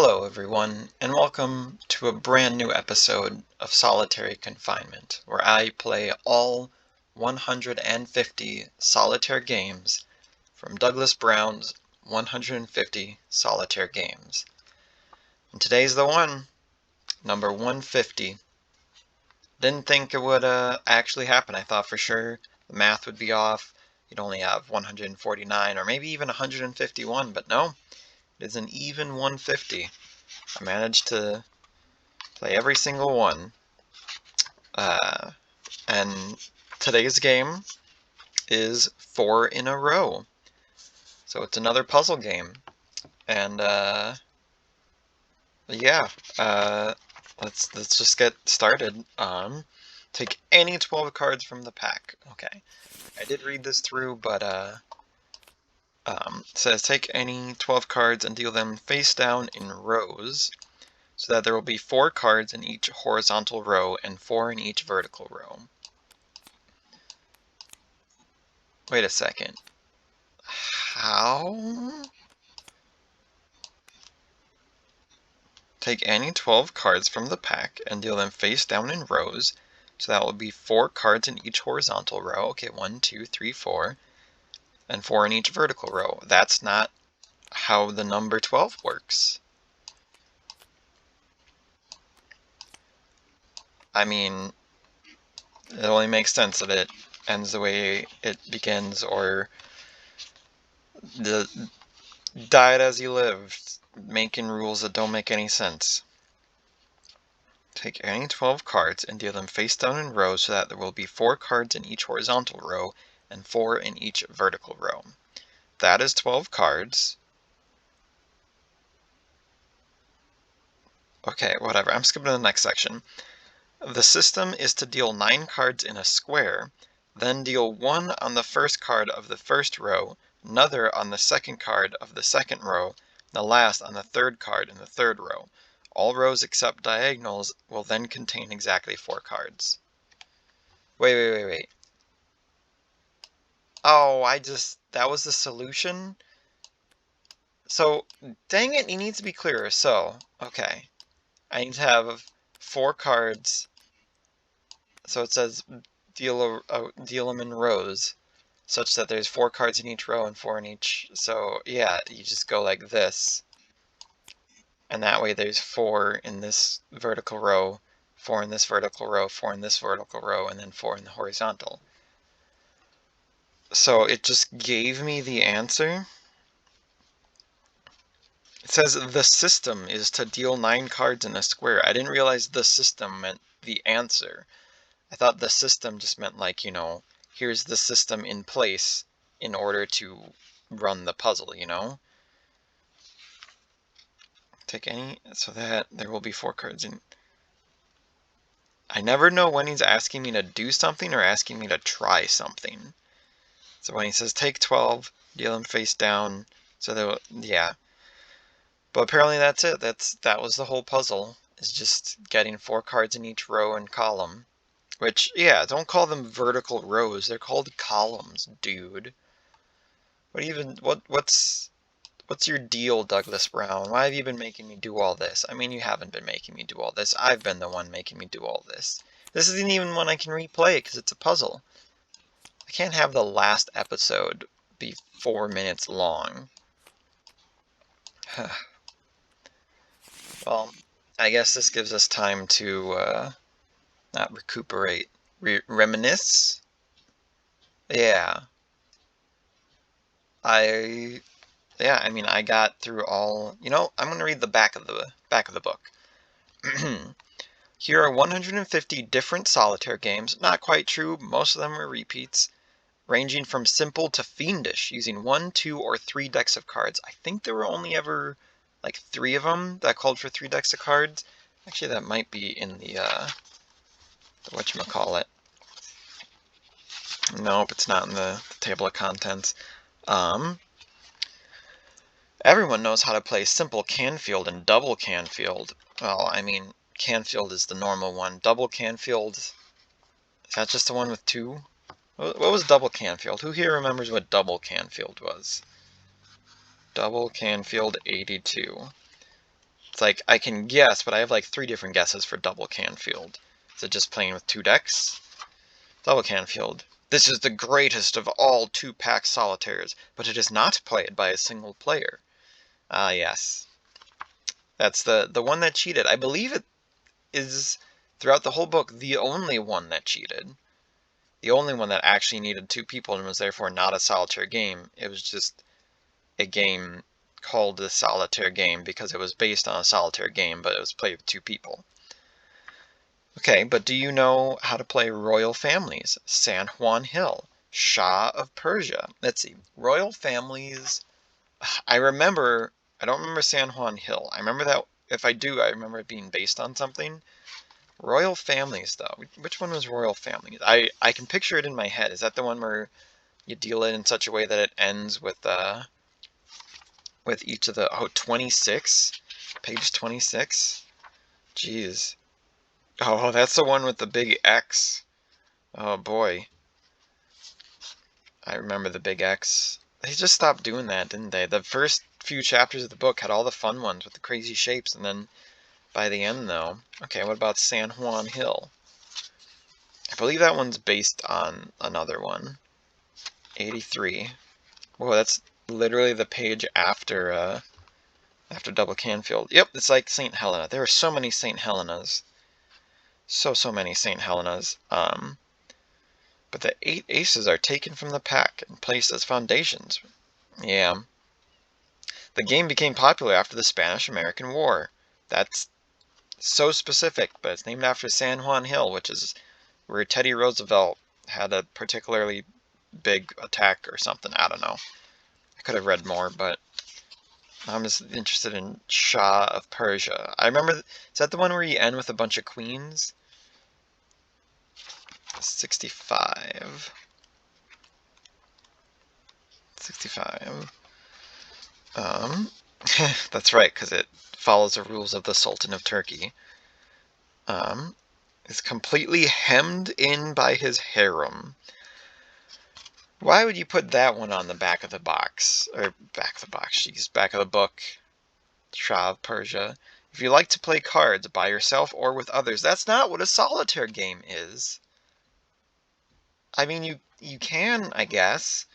Hello everyone, and welcome to a brand new episode of Solitary Confinement, where I play all 150 solitaire games from Douglas Brown's 150 Solitaire Games. And today's the one, number 150. Didn't think it would actually happen. I thought for sure the math would be off. You'd only have 149 or maybe even 151, but no, it is an even 150. I managed to play every single one. And today's game is 4 in a row. So it's another puzzle game. And yeah, let's just get started. Take any 12 cards from the pack. Okay. I did read this through, but it says take any 12 cards and deal them face down in rows, so that there will be 4 cards in each horizontal row and 4 in each vertical row. Wait a second. How? Take any 12 cards from the pack and deal them face down in rows, so that will be 4 cards in each horizontal row. Okay, 1, 2, 3, 4, and 4 in each vertical row. That's not how the number 12 works. I mean, it only makes sense that it ends the way it begins, or the die it as you live, making rules that don't make any sense. Take any 12 cards and deal them face down in rows, so that there will be 4 cards in each horizontal row and 4 in each vertical row. That is 12 cards. Okay, whatever. I'm skipping to the next section. The system is to deal 9 cards in a square, then deal 1 on the first card of the first row, another on the second card of the second row, and the last on the third card in the third row. All rows except diagonals will then contain exactly 4 cards. Wait. Oh, that was the solution? So, dang it, it needs to be clearer. So, okay. I need to have 4 cards. So it says deal them in rows, such that there's 4 cards in each row and 4 in each. So yeah, you just go like this, and that way there's 4 in this vertical row, 4 in this vertical row, 4 in this vertical row, and then 4 in the horizontal. So it just gave me the answer. It says the system is to deal 9 cards in a square. I didn't realize the system meant the answer. I thought the system just meant, like, here's the system in place in order to run the puzzle, Take any, so that there will be 4 cards in. I never know when he's asking me to do something or asking me to try something. So when he says take 12, deal them face down, so that, yeah. But apparently that's it. That was the whole puzzle, is just getting 4 cards in each row and column. Which, yeah, don't call them vertical rows. They're called columns, dude. What's your deal, Douglas Brown? Why have you been making me do all this? I mean, you haven't been making me do all this. I've been the one making me do all this. This isn't even one I can replay because it's a puzzle. I can't have the last episode be 4 minutes long. Well, I guess this gives us time to not recuperate. Reminisce? Yeah. I mean, I got through all. I'm going to read the back of the book. Here are 150 different solitaire games. Not quite true. Most of them are repeats, ranging from simple to fiendish, using 1, 2, or 3 decks of cards. I think there were only ever like 3 of them that called for 3 decks of cards. Actually, that might be in the whatchamacallit. Nope, it's not in the table of contents. Everyone knows how to play simple Canfield and double Canfield. Well, I mean, Canfield is the normal one. Double Canfield, is that just the one with 2? What was double Canfield? Who here remembers what double Canfield was? Double Canfield 82. It's like, I can guess, but I have like 3 different guesses for double Canfield. Is it just playing with 2 decks? Double Canfield. This is the greatest of all 2-pack solitaires, but it is not played by a single player. Ah, yes. That's the one that cheated. I believe it is, throughout the whole book, the only one that cheated. The only one that actually needed 2 people and was therefore not a solitaire game. It was just a game called the Solitaire game because it was based on a solitaire game, but it was played with 2 people. Okay, but do you know how to play Royal Families, San Juan Hill, Shah of Persia? Let's see. Royal Families, I don't remember San Juan Hill. I remember that, if I do, I remember it being based on something. Royal Families, though. Which one was Royal Families? I can picture it in my head. Is that the one where you deal it in such a way that it ends with each of the, 26? Page 26? Jeez. Oh, that's the one with the big X. Oh boy. I remember the big X. They just stopped doing that, didn't they? The first few chapters of the book had all the fun ones with the crazy shapes, and then by the end, though... Okay, what about San Juan Hill? I believe that one's based on another one. 83. Whoa, that's literally the page after Double Canfield. Yep, it's like St. Helena. There are so many St. Helenas. So many St. Helenas. But the 8 aces are taken from the pack and placed as foundations. Yeah. The game became popular after the Spanish-American War. That's so specific, but it's named after San Juan Hill, which is where Teddy Roosevelt had a particularly big attack or something. I don't know. I could have read more, but I'm just interested in Shah of Persia. I remember, is that the one where you end with a bunch of queens? 65. 65. That's right, because it follows the rules of the Sultan of Turkey. Is completely hemmed in by his harem. Why would you put that one on the back of the box? Or back of the box, jeez, back of the book. Shah of Persia. If you like to play cards by yourself or with others, that's not what a solitaire game is. I mean, you can, I guess.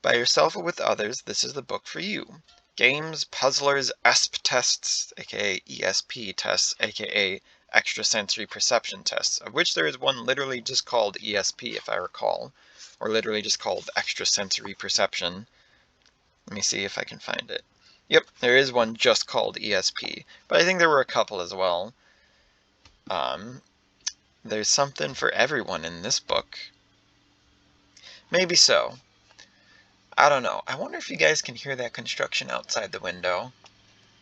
By yourself or with others, this is the book for you. Games, puzzlers, ESP tests, aka ESP tests, aka extrasensory perception tests, of which there is one literally just called ESP, if I recall, or literally just called extrasensory perception. Let me see if I can find it. Yep, there is one just called ESP, but I think there were a couple as well. There's something for everyone in this book. Maybe so. I don't know. I wonder if you guys can hear that construction outside the window.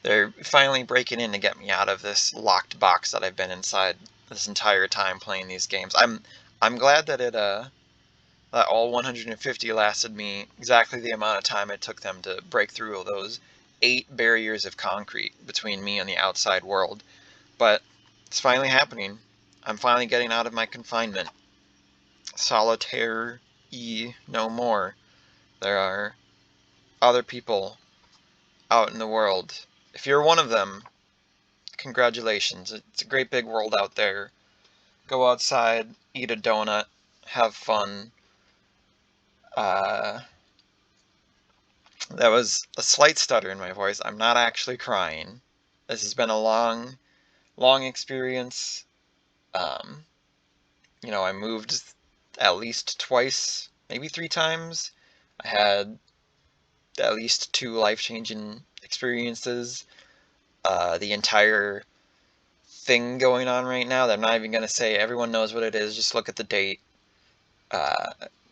They're finally breaking in to get me out of this locked box that I've been inside this entire time playing these games. I'm glad that that all 150 lasted me exactly the amount of time it took them to break through those 8 barriers of concrete between me and the outside world. But it's finally happening. I'm finally getting out of my confinement. Solitaire-y no more. There are other people out in the world. If you're one of them, congratulations. It's a great big world out there. Go outside, eat a donut, have fun. That was a slight stutter in my voice. I'm not actually crying. This has been a long, long experience. I moved at least twice, maybe 3 times. I had at least 2 life-changing experiences. The entire thing going on right now that I'm not even going to say. Everyone knows what it is. Just look at the date.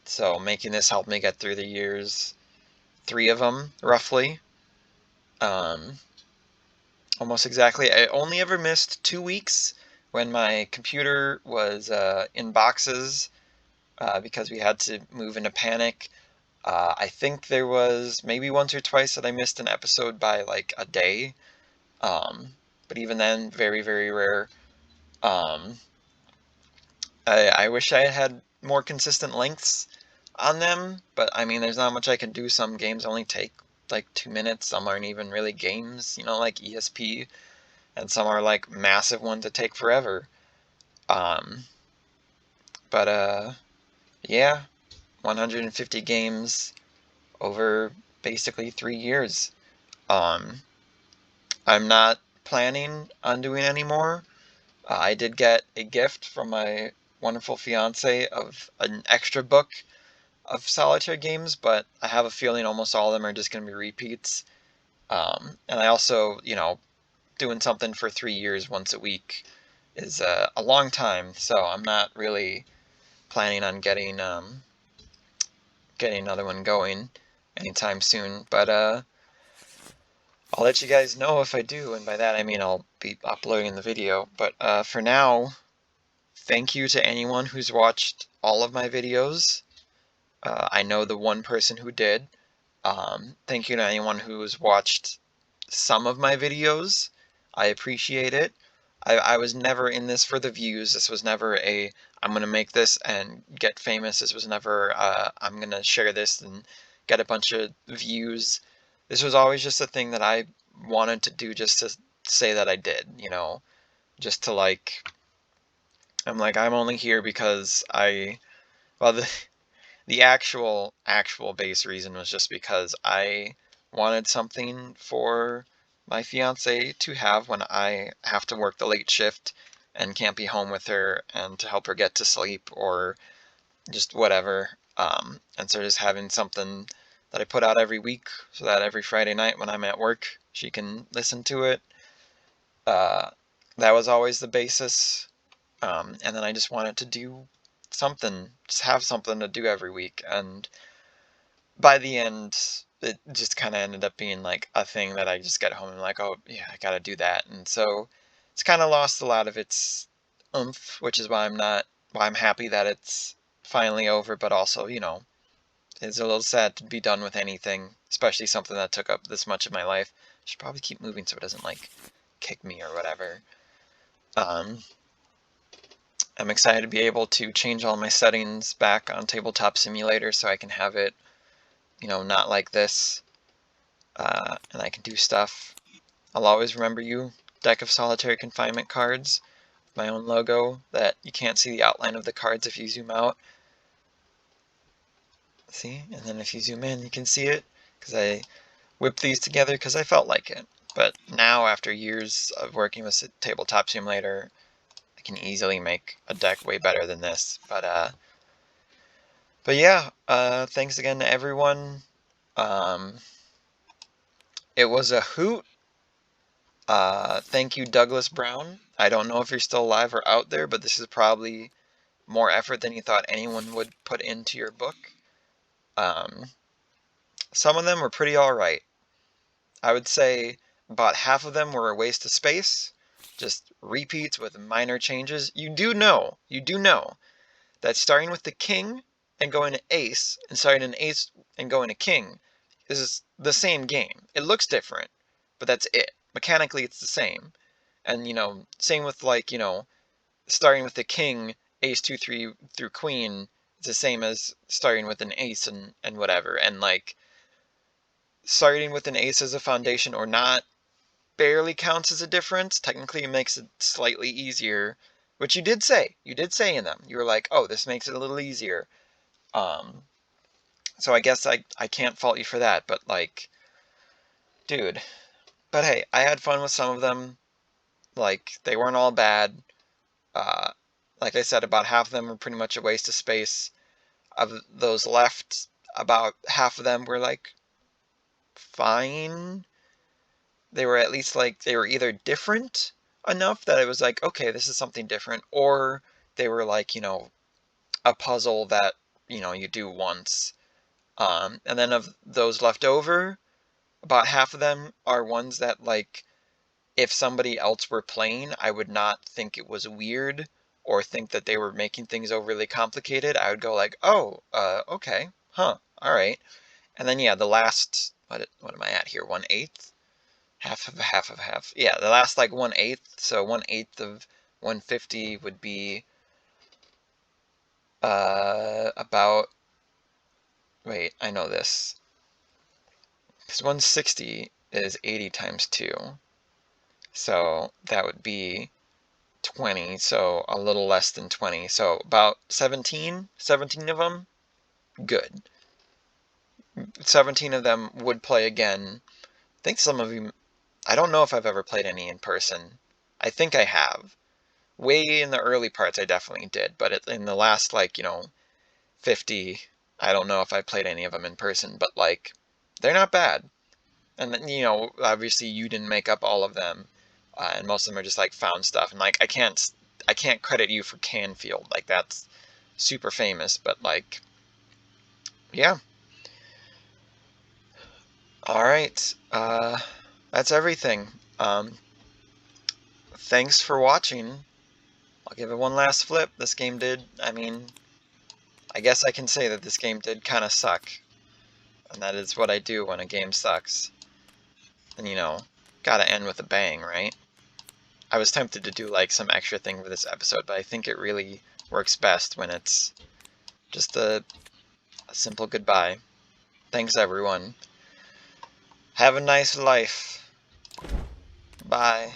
So making this helped me get through the years. 3 of them, roughly. Almost exactly. I only ever missed 2 weeks when my computer was in boxes because we had to move in a panic. I think there was maybe once or twice that I missed an episode by like a day. But even then, very, very rare. I wish I had more consistent lengths on them, but I mean, there's not much I can do. Some games only take like 2 minutes. Some aren't even really games, like ESP, and some are like massive ones that take forever. But yeah, 150 games over basically 3 years. Um, I'm not planning on doing any more. I did get a gift from my wonderful fiance of an extra book of solitaire games, but I have a feeling almost all of them are just going to be repeats. And I also, doing something for 3 years once a week is a long time, so I'm not really planning on getting another one going anytime soon. But I'll let you guys know if I do, and by that I mean I'll be uploading the video. But for now, thank you to anyone who's watched all of my videos. I know the one person who did. Thank you to anyone who's watched some of my videos. I appreciate it. I was never in this for the views. This was never I'm going to make this and get famous. This was never I'm going to share this and get a bunch of views. This was always just a thing that I wanted to do just to say that I did, just to I'm only here because well, the actual base reason was just because I wanted something for my fiance to have when I have to work the late shift and can't be home with her, and to help her get to sleep or just whatever. And so just having something that I put out every week so that every Friday night when I'm at work, she can listen to it. Uh, that was always the basis. And then I just wanted to do something, just have something to do every week. And by the end, it just kind of ended up being like a thing that I just get home and I'm like, oh yeah, I gotta do that. And so it's kind of lost a lot of its oomph, which is why I'm happy that it's finally over, but also, it's a little sad to be done with anything, especially something that took up this much of my life. I should probably keep moving so it doesn't like kick me or whatever. Um, I'm excited to be able to change all my settings back on Tabletop Simulator so I can have it, not like this. And I can do stuff. I'll always remember you. Deck of Solitary Confinement cards. My own logo that you can't see the outline of the cards if you zoom out. See? And then if you zoom in, you can see it. Because I whipped these together because I felt like it. But now, after years of working with Tabletop Simulator, I can easily make a deck way better than this. But yeah, thanks again to everyone. It was a hoot. Thank you, Douglas Brown. I don't know if you're still alive or out there, but this is probably more effort than you thought anyone would put into your book. Some of them were pretty alright. I would say about half of them were a waste of space, just repeats with minor changes. You do know that starting with the king and going to ace, and starting an ace and going to king is the same game. It looks different, but that's it. Mechanically, it's the same. And, same with starting with the king, ace 2 3 through queen, it's the same as starting with an ace and whatever. And starting with an ace as a foundation or not barely counts as a difference. Technically, it makes it slightly easier, which you did say. You did say in them. You were like, oh, this makes it a little easier. So I guess I can't fault you for that, but dude. But hey, I had fun with some of them. They weren't all bad. Uh, like I said, about half of them were pretty much a waste of space. Of those left, about half of them were fine. They were at least they were either different enough that it was okay, this is something different, or they were a puzzle that you do once. And then of those left over, about half of them are ones that if somebody else were playing, I would not think it was weird or think that they were making things overly complicated. I would go oh, okay, huh, all right. And then yeah, the last what am I at here? 1/8, half of half of half. Yeah, the last 1/8. So 1/8 of 150 would be about. Wait, I know this. Because 160 is 80 times 2. So that would be 20, so a little less than 20. So about 17 of them, good. 17 of them would play again. I think some of you, I don't know if I've ever played any in person. I think I have. Way in the early parts, I definitely did, but in the last, 50, I don't know if I played any of them in person, but, they're not bad. And then, obviously you didn't make up all of them, and most of them are just, found stuff. And, I can't credit you for Canfield. That's super famous, but, yeah. Alright, that's everything. Thanks for watching. I'll give it one last flip. This game did, I guess I can say that this game did kind of suck. And that is what I do when a game sucks. And, gotta end with a bang, right? I was tempted to do, some extra thing for this episode, but I think it really works best when it's just a simple goodbye. Thanks, everyone. Have a nice life. Bye.